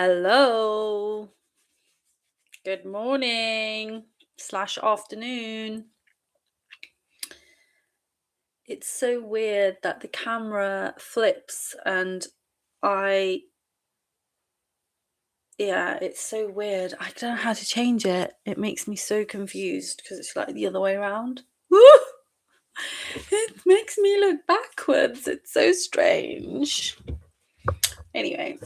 Hello. Good morning slash afternoon. It's so weird that the camera flips and I, it's so weird. I don't know how to change it. It makes me so confused because it's like the other way around. Woo! It makes me look backwards. It's so strange. Anyway.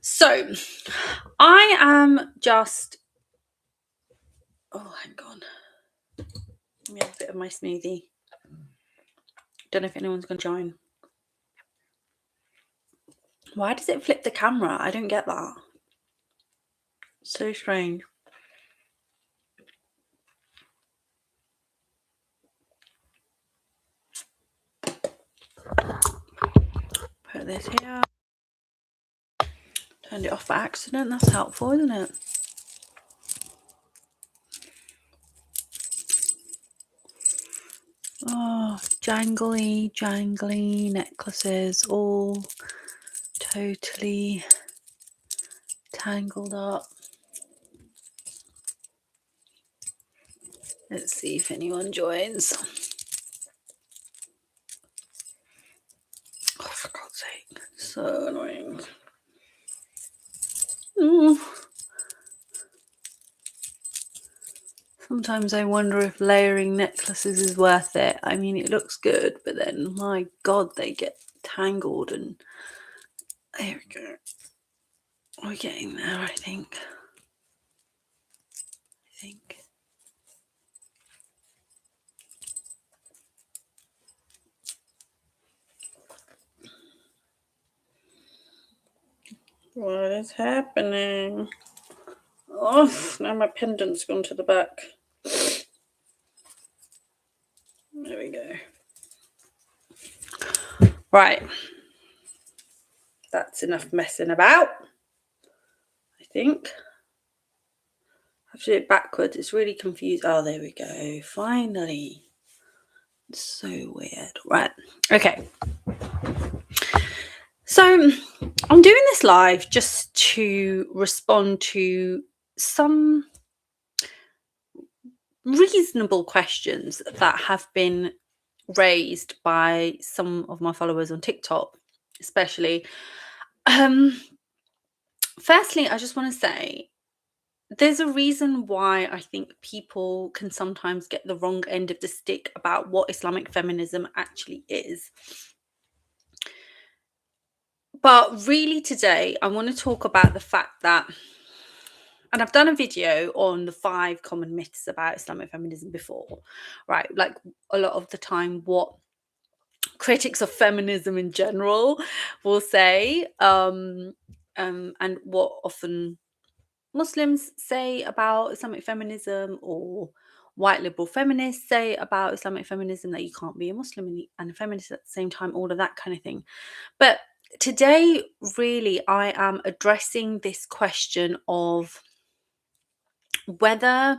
So, I am just... Oh, hang on. Let me have a bit of my smoothie. Don't know if anyone's going to join. Why does it flip the camera? I don't get that. So strange. Put this here. Turned it off by accident. That's helpful, isn't it? Oh, jangly necklaces, all totally tangled up. Let's see if anyone joins. Oh, for God's sake. So annoying. Ooh. Sometimes I wonder if layering necklaces is worth it. I mean, it looks good, but then, my God, they get tangled and... There we go. We're getting there, I think. What is happening? Oh, now my pendant's gone to the back. There we go. Right. That's enough messing about, I think. I have to do it backwards. It's really confused. Oh, there we go. Finally. It's so weird. Right. Okay. So I'm doing this live just to respond to some reasonable questions that have been raised by some of my followers on TikTok, especially. Firstly, I just want to say there's a reason why I think people can sometimes get the wrong end of the stick about what Islamic feminism actually is. But really today, I want to talk about the fact that, and I've done a video on the 5 common myths about Islamic feminism before, right? Like a lot of the time, what critics of feminism in general will say, and what often Muslims say about Islamic feminism, or white liberal feminists say about Islamic feminism, that you can't be a Muslim and a feminist at the same time, all of that kind of thing. But today, really, I am addressing this question of whether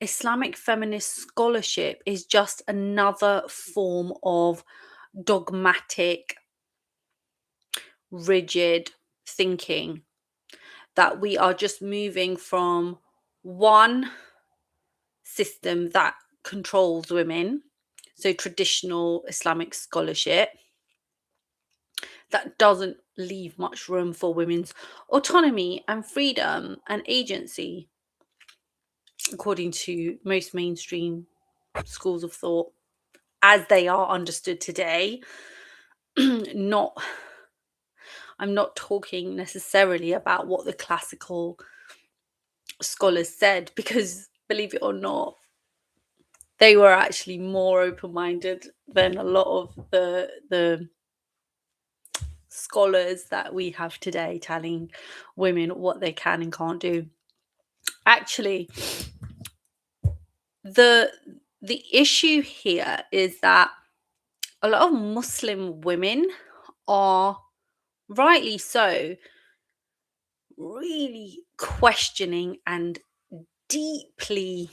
Islamic feminist scholarship is just another form of dogmatic, rigid thinking, that we are just moving from one system that controls women, so traditional Islamic scholarship, that doesn't leave much room for women's autonomy and freedom and agency, according to most mainstream schools of thought as they are understood today. I'm not talking necessarily about what the classical scholars said, because believe it or not, they were actually more open-minded than a lot of the scholars that we have today telling women what they can and can't do. Actually, the issue here is that a lot of Muslim women are, rightly so, really questioning and deeply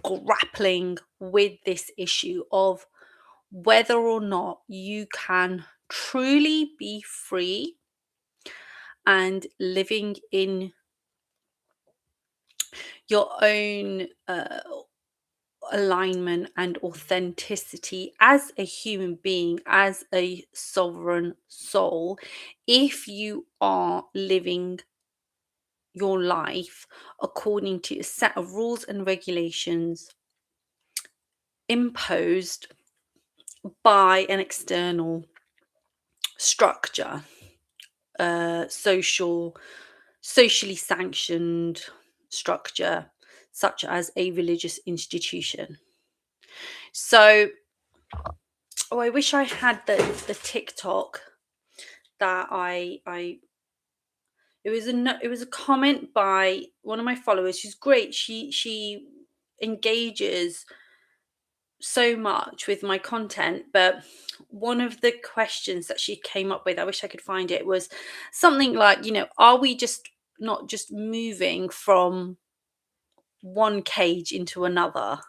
grappling with this issue of whether or not you can truly be free and living in your own alignment and authenticity as a human being, as a sovereign soul, if you are living your life according to a set of rules and regulations imposed by an external structure, socially sanctioned structure, such as a religious institution. So, I wish I had the TikTok that I it was a comment by one of my followers. She's great. She engages so much with my content, but one of the questions that she came up with, I wish I could find it, was something like, are we just not just moving from one cage into another?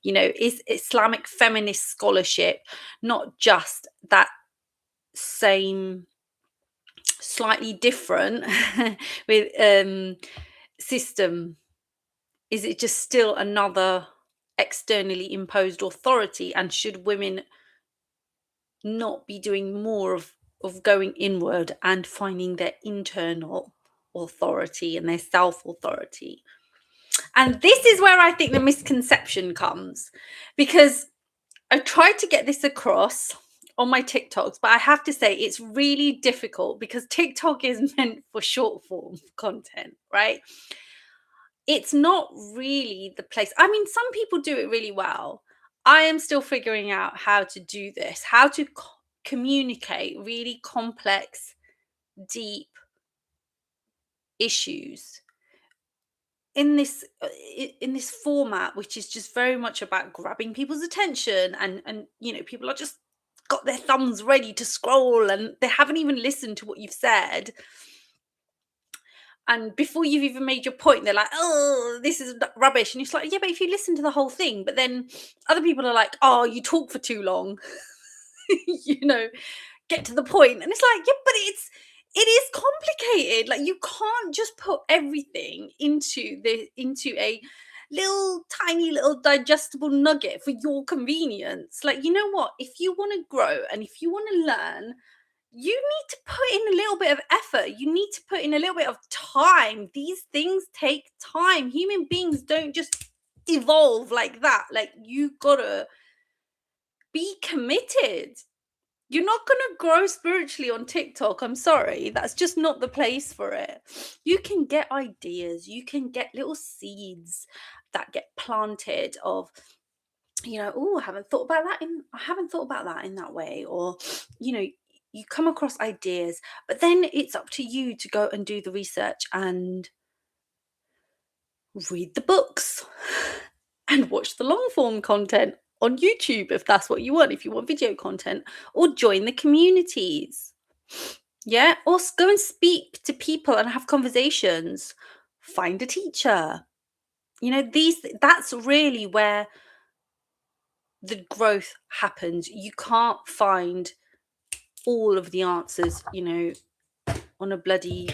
Is Islamic feminist scholarship not just that same, slightly different with system? Is it just still another externally imposed authority? And should women not be doing more of going inward and finding their internal authority and their self authority? And this is where I think the misconception comes, because I've tried to get this across on my TikToks, but I have to say it's really difficult because TikTok is meant for short form content, right? It's not really the place. I mean, some people do it really well. I am still figuring out how to do this, how to communicate really complex, deep issues in this format, which is just very much about grabbing people's attention, and people are just got their thumbs ready to scroll and they haven't even listened to what you've said. And before you've even made your point, they're like, oh, this is rubbish. And it's like, yeah, but if you listen to the whole thing, but then other people are like, oh, you talk for too long. Get to the point. And it's like, yeah, but it is complicated. Like, you can't just put everything into a little tiny little digestible nugget for your convenience. Like, you know what? If you want to grow and if you want to learn, you need to put in a little bit of effort. You need to put in a little bit of time. These things take time. Human beings don't just evolve like that. Like, you gotta be committed. You're not going to grow spiritually on TikTok. I'm sorry. That's just not the place for it. You can get ideas. You can get little seeds that get planted of, oh, I haven't thought about that in that way. Or, you come across ideas, but then it's up to you to go and do the research and read the books and watch the long form content on YouTube if that's what you want, if you want video content, or join the communities. Yeah, or go and speak to people and have conversations. Find a teacher. That's really where the growth happens. You can't find all of the answers, on a bloody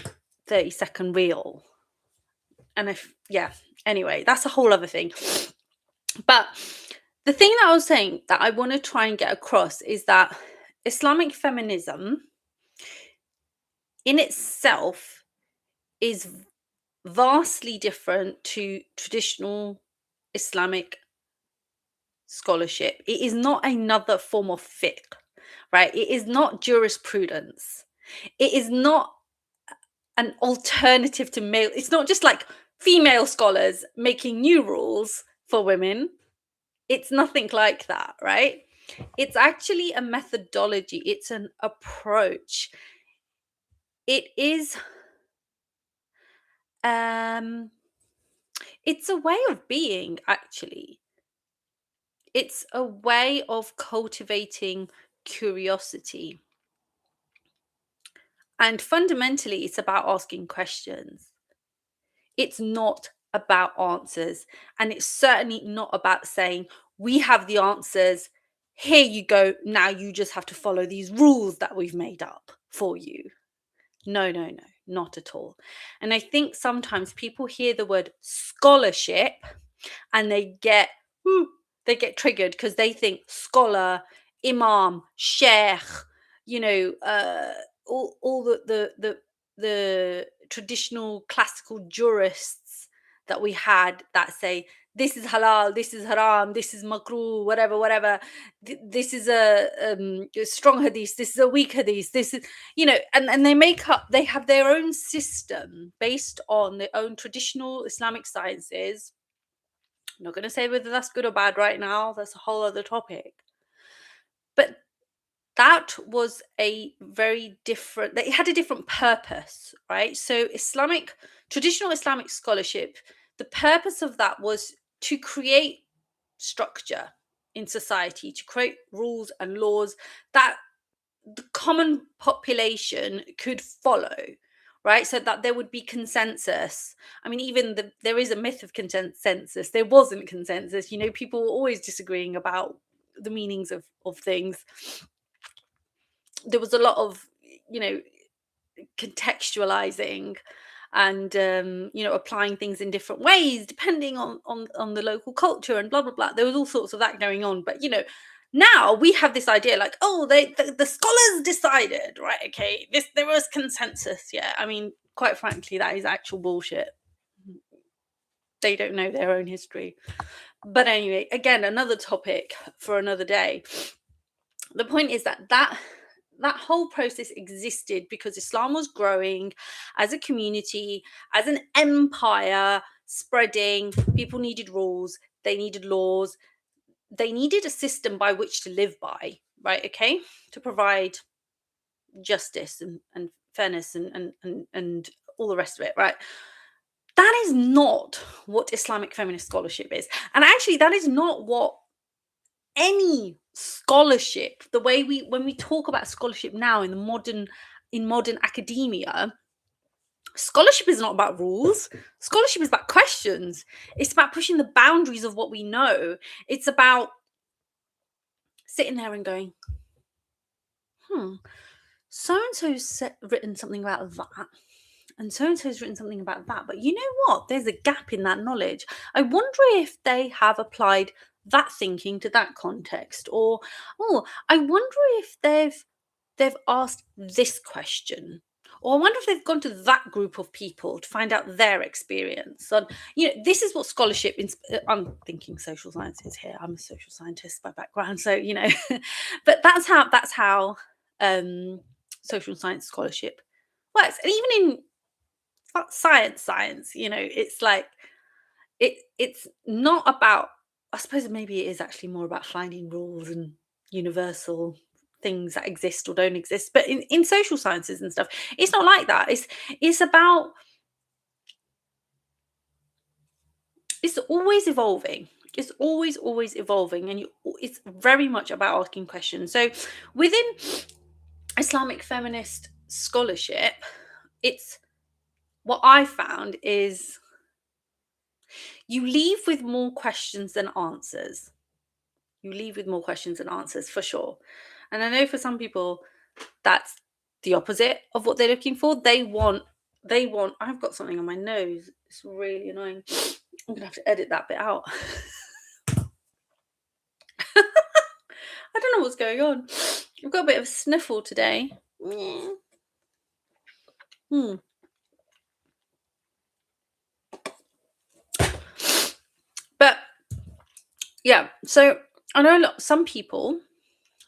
30-second reel. And anyway, that's a whole other thing. But the thing that I was saying that I want to try and get across is that Islamic feminism in itself is vastly different to traditional Islamic scholarship. It is not another form of fiqh, right? It is not jurisprudence. It is not an alternative to male. It's not just like female scholars making new rules for women. It's nothing like that, right? It's actually a methodology. It's an approach. It is it's a way of being, actually. It's a way of cultivating curiosity. And fundamentally, it's about asking questions. It's not about answers. And it's certainly not about saying, we have the answers. Here you go. Now you just have to follow these rules that we've made up for you. No, no, no. not at all. And I think sometimes people hear the word scholarship and "Woo," they get triggered because they think scholar, imam, sheikh, you know, all the traditional classical jurists that we had that say this is halal, this is haram, this is makruh, whatever, whatever. This is a strong hadith, this is a weak hadith, this is, and they have their own system based on their own traditional Islamic sciences. I'm not going to say whether that's good or bad right now. That's a whole other topic. But that was a very different, it had a different purpose, right? So traditional Islamic scholarship, the purpose of that was to create structure in society, to create rules and laws that the common population could follow, right? So that there would be consensus. I mean, there is a myth of consensus. There wasn't consensus. People were always disagreeing about the meanings of things. There was a lot of, you know, contextualizing and applying things in different ways depending on the local culture and blah blah blah. There was all sorts of that going on, but now we have this idea like, oh, the scholars decided, right? Okay, there was consensus. Yeah, I mean, quite frankly, that is actual bullshit. They don't know their own history. But anyway, again, another topic for another day. The point is that whole process existed because Islam was growing as a community, as an empire, spreading. People needed rules, they needed laws, they needed a system by which to live by, right? Okay, to provide justice and fairness and all the rest of it, right? That is not what Islamic feminist scholarship is. And actually, that is not what any scholarship, the way when we talk about scholarship now in modern academia, scholarship is not about rules. Scholarship is about questions. It's about pushing the boundaries of what we know. It's about sitting there and going, so and so's written something about that, and so and so's written something about that, but you know what, there's a gap in that knowledge. I wonder if they have applied that thinking to that context, or I wonder if they've asked this question, or I wonder if they've gone to that group of people to find out their experience. And this is what scholarship I'm thinking social sciences here. I'm a social scientist by background, so but that's how social science scholarship works. And even in science, it's like it's not about, I suppose maybe it is actually more about finding rules and universal things that exist or don't exist, but in social sciences and stuff, it's not like that. It's about, it's always evolving. It's always evolving, and it's very much about asking questions. So within Islamic feminist scholarship, it's, what I found is, you leave with more questions than answers. You leave with more questions than answers, for sure. And I know for some people that's the opposite of what they're looking for. They want I've got something on my nose. It's really annoying. I'm gonna have to edit that bit out. I don't know what's going on. I've got a bit of a sniffle today. But yeah, so I know some people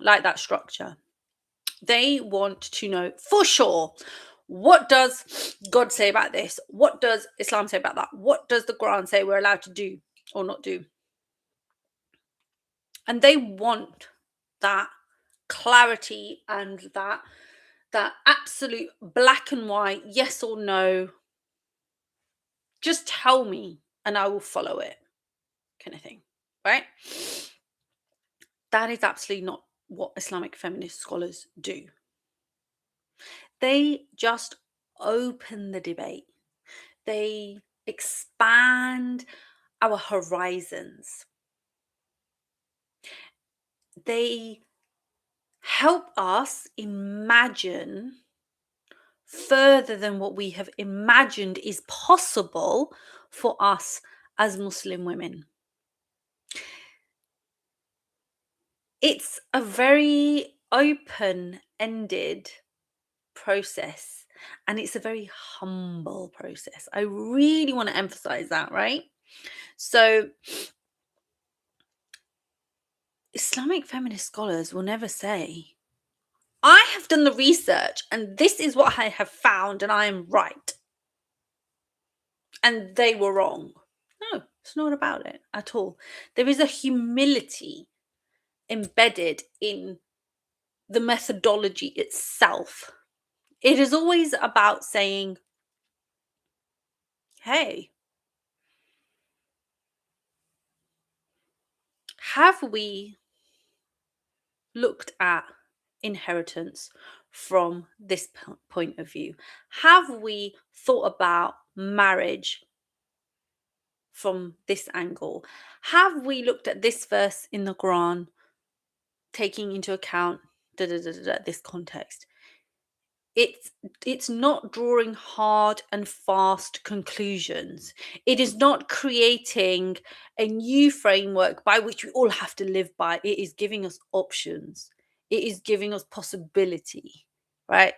like that structure. They want to know for sure, what does God say about this? What does Islam say about that? What does the Quran say we're allowed to do or not do? And they want that clarity and that absolute black and white, yes or no. Just tell me and I will follow it, kind of thing, right? That is absolutely not what Islamic feminist scholars do. They just open the debate. They expand our horizons. They help us imagine further than what we have imagined is possible for us as Muslim women. It's a very open-ended process, and it's a very humble process. I really want to emphasize that, right? So, Islamic feminist scholars will never say, I have done the research and this is what I have found and I am right. And they were wrong. No, it's not about it at all. There is a humility embedded in the methodology itself. It is always about saying, hey, have we looked at inheritance from this point of view? Have we thought about marriage from this angle? Have we looked at this verse in the Quran, taking into account this context? It's not drawing hard and fast conclusions. It is not creating a new framework by which we all have to live by. It is giving us options. It is giving us possibility, right?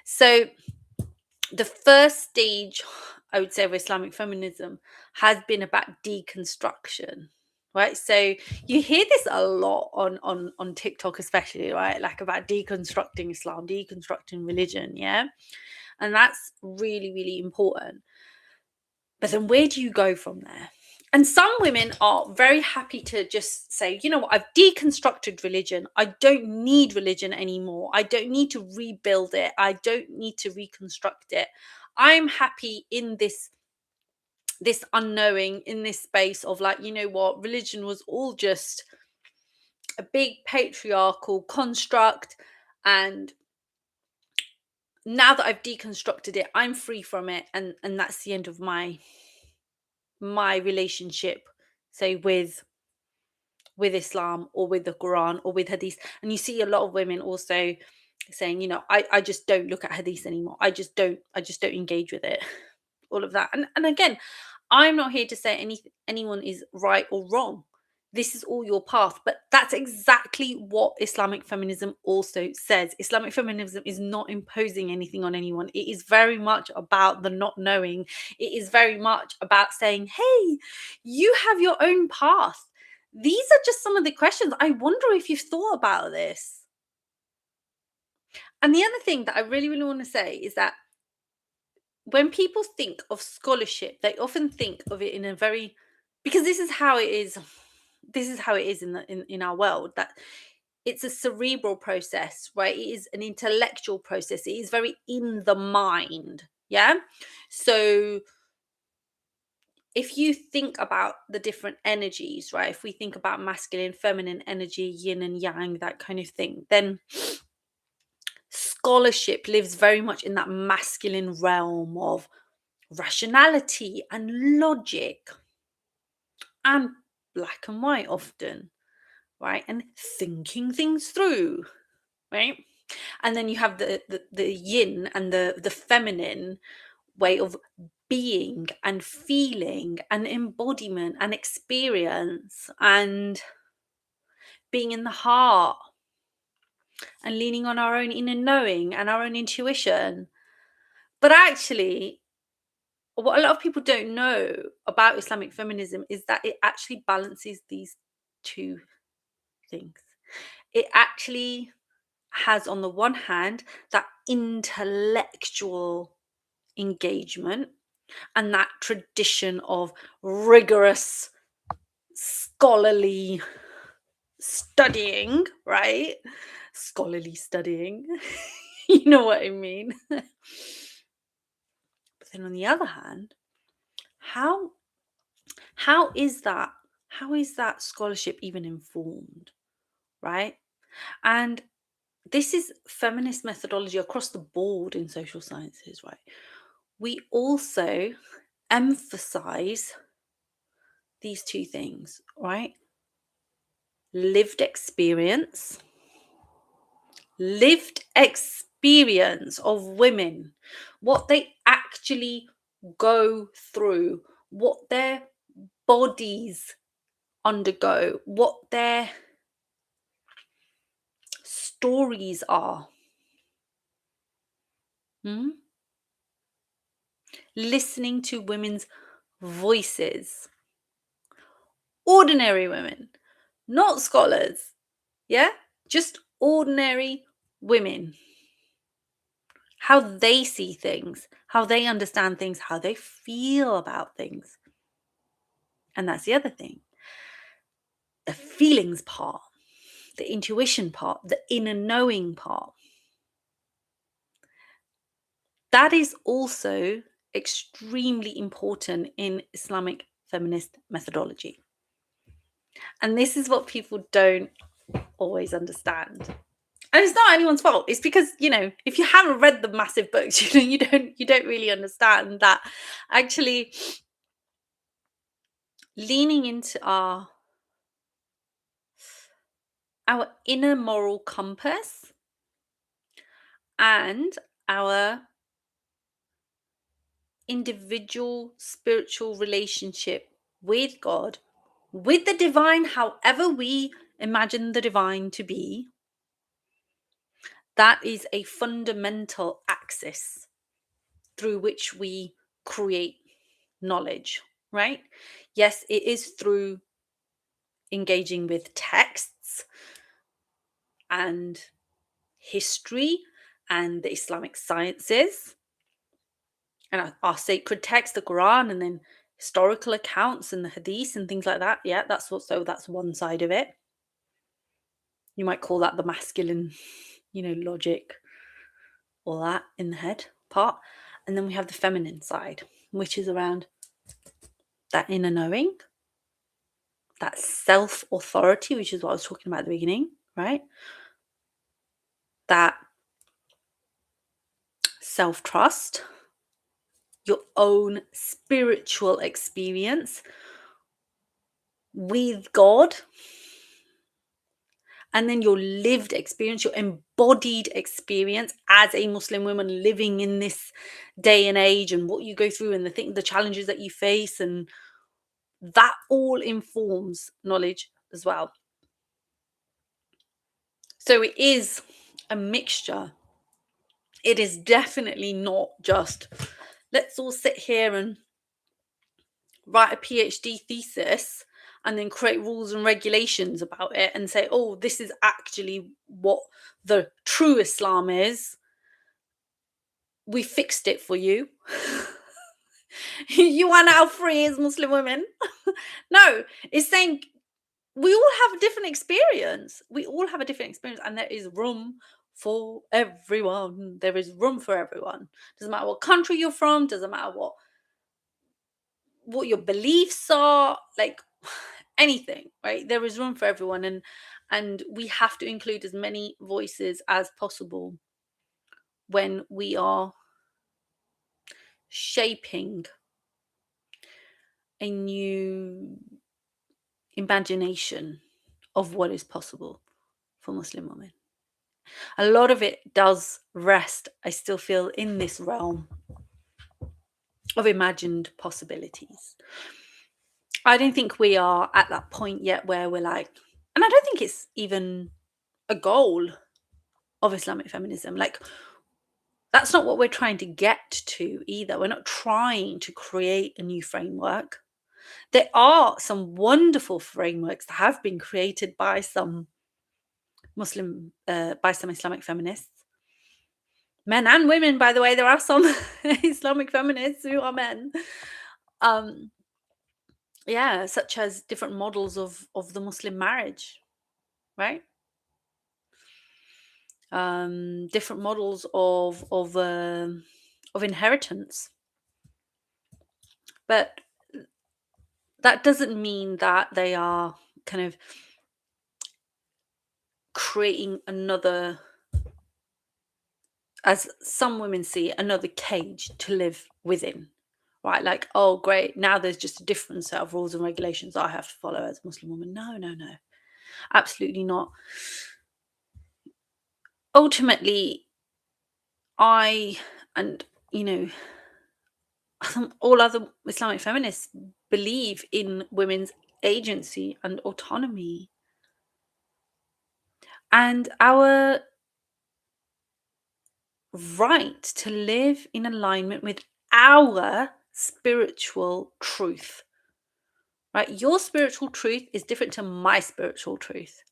So the first stage, I would say, of Islamic feminism has been about deconstruction, right? So you hear this a lot on TikTok, especially, right? Like about deconstructing Islam, deconstructing religion, yeah? And that's really, really important. But then where do you go from there? And some women are very happy to just say, you know what, I've deconstructed religion. I don't need religion anymore. I don't need to rebuild it. I don't need to reconstruct it. I'm happy in this unknowing, in this space of like, you know what, religion was all just a big patriarchal construct. And now that I've deconstructed it, I'm free from it. And that's the end of my relationship, say with Islam or with the Quran or with Hadith. And you see a lot of women also saying, you know, I just don't look at Hadith anymore. I just don't engage with it. All of that. And again, I'm not here to say anyone is right or wrong. This is all your path. But that's exactly what Islamic feminism also says. Islamic feminism is not imposing anything on anyone. It is very much about the not knowing. It is very much about saying, hey, you have your own path. These are just some of the questions. I wonder if you've thought about this. And the other thing that I really, really want to say is that when people think of scholarship, they often think of it in a very, because this is how it is. This is how it is in our world, that it's a cerebral process, right? It is an intellectual process. It is very in the mind. Yeah. So if you think about the different energies, right? If we think about masculine, feminine energy, yin and yang, that kind of thing, then scholarship lives very much in that masculine realm of rationality and logic and black and white often, right? And thinking things through, right? And then you have the yin and the feminine way of being and feeling and embodiment and experience and being in the heart and leaning on our own inner knowing and our own intuition. But actually, what a lot of people don't know about Islamic feminism is that it actually balances these two things. It actually has, on the one hand, that intellectual engagement and that tradition of rigorous scholarly studying, right? Scholarly studying. You know what I mean? But then on the other hand, how is that scholarship even informed, right? And this is feminist methodology across the board in social sciences, right? We also emphasize these two things, right? Lived experience experience of women, what they actually go through, what their bodies undergo, what their stories are. Listening to women's voices, ordinary women, not scholars, yeah, just ordinary women, how they see things, how they understand things, how they feel about things. And that's the other thing, the feelings part, the intuition part, the inner knowing part. That is also extremely important in Islamic feminist methodology. And this is what people don't always understand. And it's not anyone's fault. It's because, if you haven't read the massive books, you don't really understand that actually leaning into our inner moral compass and our individual spiritual relationship with God, with the divine, however we imagine the divine to be, that is a fundamental axis through which we create knowledge, right? Yes, it is through engaging with texts and history and the Islamic sciences and our sacred text, the Quran, and then historical accounts and the hadith and things like that. Yeah, that's one side of it. You might call that the masculine, logic, all that in the head part. And then we have the feminine side, which is around that inner knowing, that self-authority, which is what I was talking about at the beginning, right? That self-trust, your own spiritual experience with God, and then your lived experience, your embodied experience as a Muslim woman living in this day and age, and what you go through and the challenges that you face, and that all informs knowledge as well. So it is a mixture. It is definitely not just let's all sit here and write a PhD thesis and then create rules and regulations about it and say, oh, this is actually what the true Islam is. We fixed it for you. You are now free as Muslim women. No, it's saying we all have a different experience. We all have a different experience, and there is room for everyone. There is room for everyone. Doesn't matter what country you're from, doesn't matter what your beliefs are, like anything, right? There is room for everyone, and we have to include as many voices as possible when we are shaping a new imagination of what is possible for Muslim women. A lot of it does rest, I still feel, in this realm of imagined possibilities. I don't think we are at that point yet where we're like, and I don't think it's even a goal of Islamic feminism. Like, that's not what we're trying to get to either. We're not trying to create a new framework. There are some wonderful frameworks that have been created by some Islamic feminists. Men and women, by the way. There are some Islamic feminists who are men. Such as different models of the Muslim marriage, right? Different models of inheritance. But that doesn't mean that they are kind of creating another, as some women see, another cage to live within, right? Like, oh, great, now there's just a different set of rules and regulations I have to follow as a Muslim woman. No, absolutely not. Ultimately, I and you know all other Islamic feminists believe in women's agency and autonomy, and our right to live in alignment with our spiritual truth. Right? Your spiritual truth is different to my spiritual truth.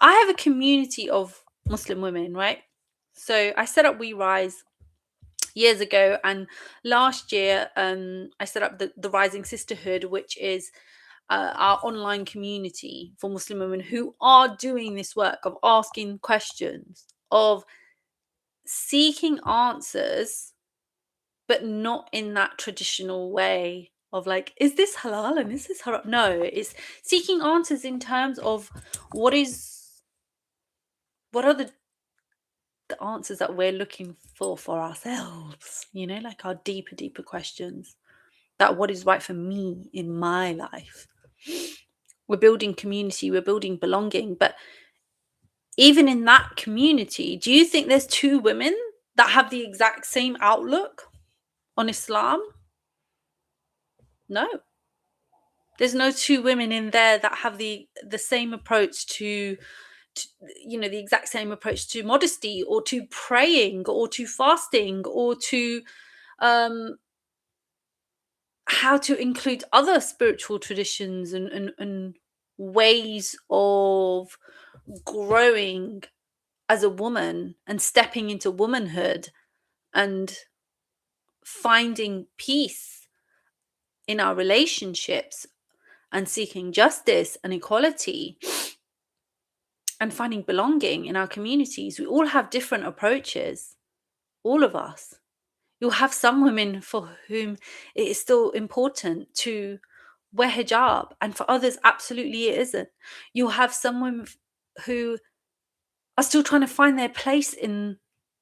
I have a community of Muslim women, right? So I set up We Rise years ago, and last year I set up the Rising Sisterhood, which is our online community for Muslim women who are doing this work of asking questions, of seeking answers, but not in that traditional way of like, is this halal and is this haram? No, it's seeking answers in terms of what are the answers that we're looking for ourselves, like our deeper questions, that what is right for me in my life. We're building community, we're building belonging, but even in that community, do you think there's two women that have the exact same outlook on Islam? No. There's no two women in there that have the same approach to the exact same approach to modesty, or to praying, or to fasting, or to um how to include other spiritual traditions and ways of growing as a woman and stepping into womanhood and finding peace in our relationships and seeking justice and equality and finding belonging in our communities. We all have different approaches, all of us. You'll have some women for whom it is still important to wear hijab, and for others, absolutely it isn't. You'll have some women who are still trying to find their place in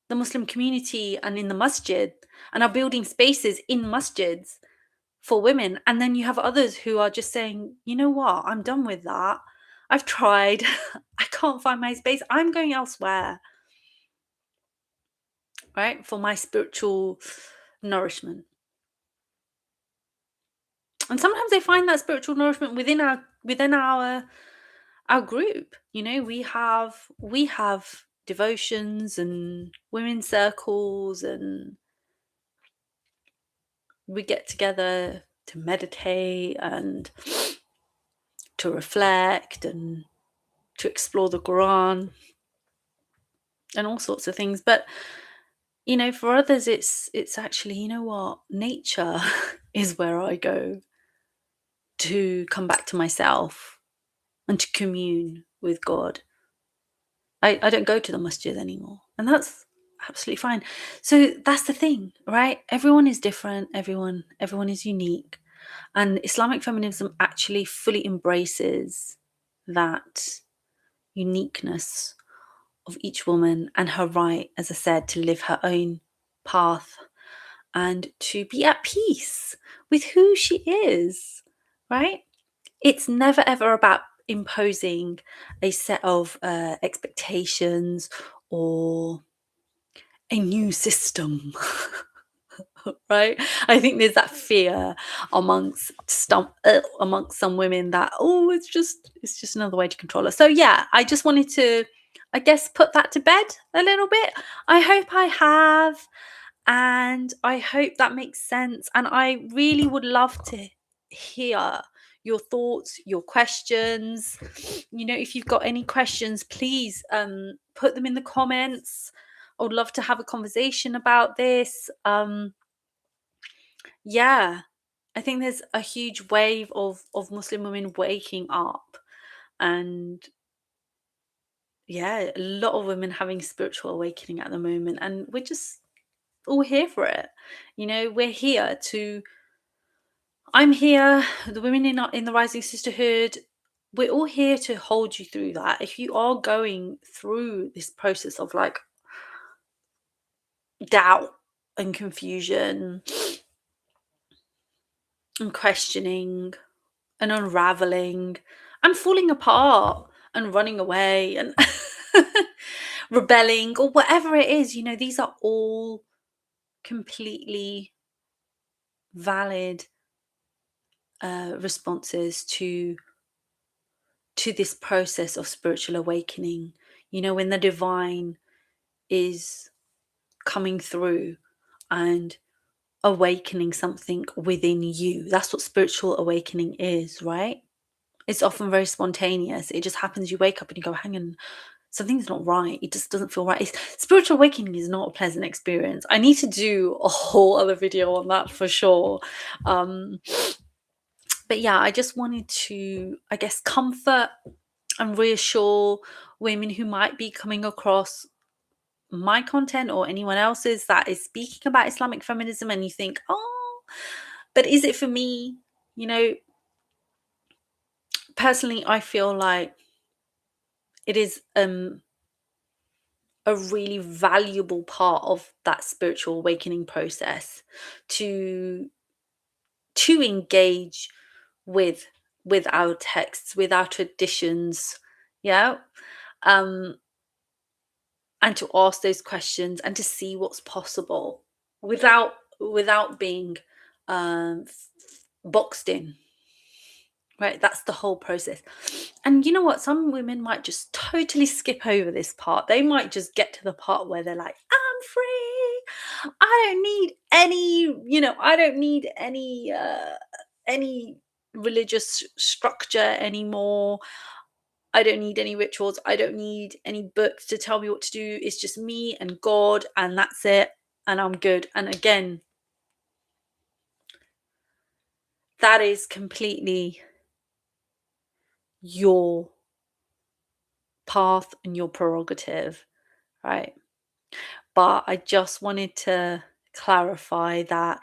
the Muslim community and in the masjid, and are building spaces in masjids for women. And then you have others who are just saying, you know what, I'm done with that. I've tried. I can't find my space. I'm going elsewhere, right? For my spiritual nourishment. And sometimes they find that spiritual nourishment within our group. We have devotions and women's circles, and we get together to meditate and to reflect and to explore the Quran and all sorts of things. But for others, it's actually, what, nature is where I go to come back to myself and to commune with God. I don't go to the masjid anymore, and that's absolutely fine. So that's the thing, right? Everyone is different. Everyone is unique, and Islamic feminism actually fully embraces that uniqueness of each woman and her right, as I said, to live her own path and to be at peace with who she is, right? It's never ever about imposing a set of expectations or a new system. Right? I think there's that fear amongst some women that, it's just another way to control us. So yeah, I just wanted to, I guess, put that to bed a little bit. I hope I have, and I hope that makes sense. And I really would love to hear your thoughts, your questions. If you've got any questions, please put them in the comments. I would love to have a conversation about this. Yeah, I think there's a huge wave of Muslim women waking up, and yeah, a lot of women having spiritual awakening at the moment, and we're just all here for it. We're here to. I'm here. The women in the Rising Sisterhood. We're all here to hold you through that. If you are going through this process of like doubt and confusion and questioning and unraveling and falling apart and running away and rebelling, or whatever it is. These are all completely valid responses to this process of spiritual awakening. When the divine is coming through and awakening something within you. That's what spiritual awakening is, right? It's often very spontaneous. It just happens. You wake up and you go, hang on, something's not right. It just doesn't feel right. Spiritual awakening is not a pleasant experience. I need to do a whole other video on that for sure. But yeah, I just wanted to, I guess, comfort and reassure women who might be coming across my content or anyone else's that is speaking about Islamic feminism, and you think, oh, but is it for me? Personally, I feel like it is a really valuable part of that spiritual awakening process to engage with our texts, with our traditions, yeah, and to ask those questions and to see what's possible without being boxed in. Right, that's the whole process. And you know what? Some women might just totally skip over this part. They might just get to the part where they're like, I'm free. I don't need any religious structure anymore. I don't need any rituals. I don't need any books to tell me what to do. It's just me and God, and that's it. And I'm good. And again, that is completely your path and your prerogative, right? But I just wanted to clarify that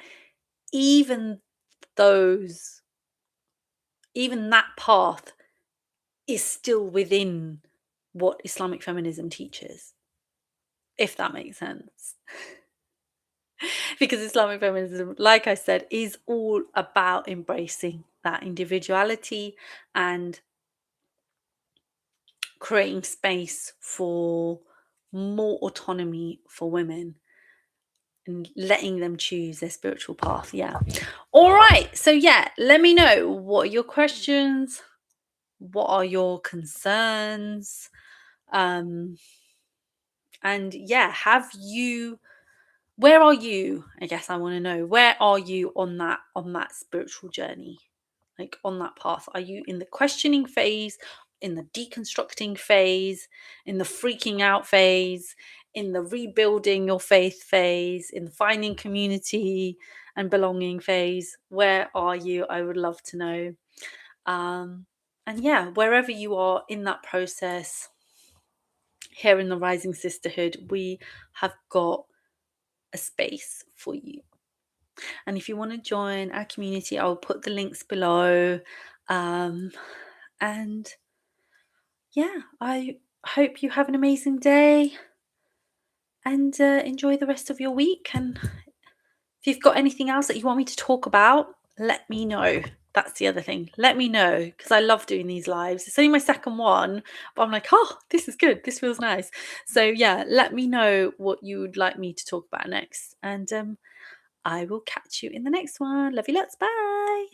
even that path is still within what Islamic feminism teaches, if that makes sense. Because Islamic feminism, like I said, is all about embracing that individuality and creating space for more autonomy for women and letting them choose their spiritual path. Yeah. All right. So yeah, let me know, what are your questions? What are your concerns? And yeah, where are you? I guess I want to know, where are you on that spiritual journey? Like, on that path, are you in the questioning phase, in the deconstructing phase, in the freaking out phase, in the rebuilding your faith phase, in the finding community and belonging phase? Where are you? I would love to know. And yeah, wherever you are in that process, here in the Rising Sisterhood, we have got a space for you. And if you want to join our community, I'll put the links below. And yeah, I hope you have an amazing day and enjoy the rest of your week. And if you've got anything else that you want me to talk about, let me know. That's the other thing. Let me know, because I love doing these lives. It's only my second one, but I'm like, oh, this is good. This feels nice. So yeah, let me know what you would like me to talk about next. And I will catch you in the next one. Love you lots. Bye.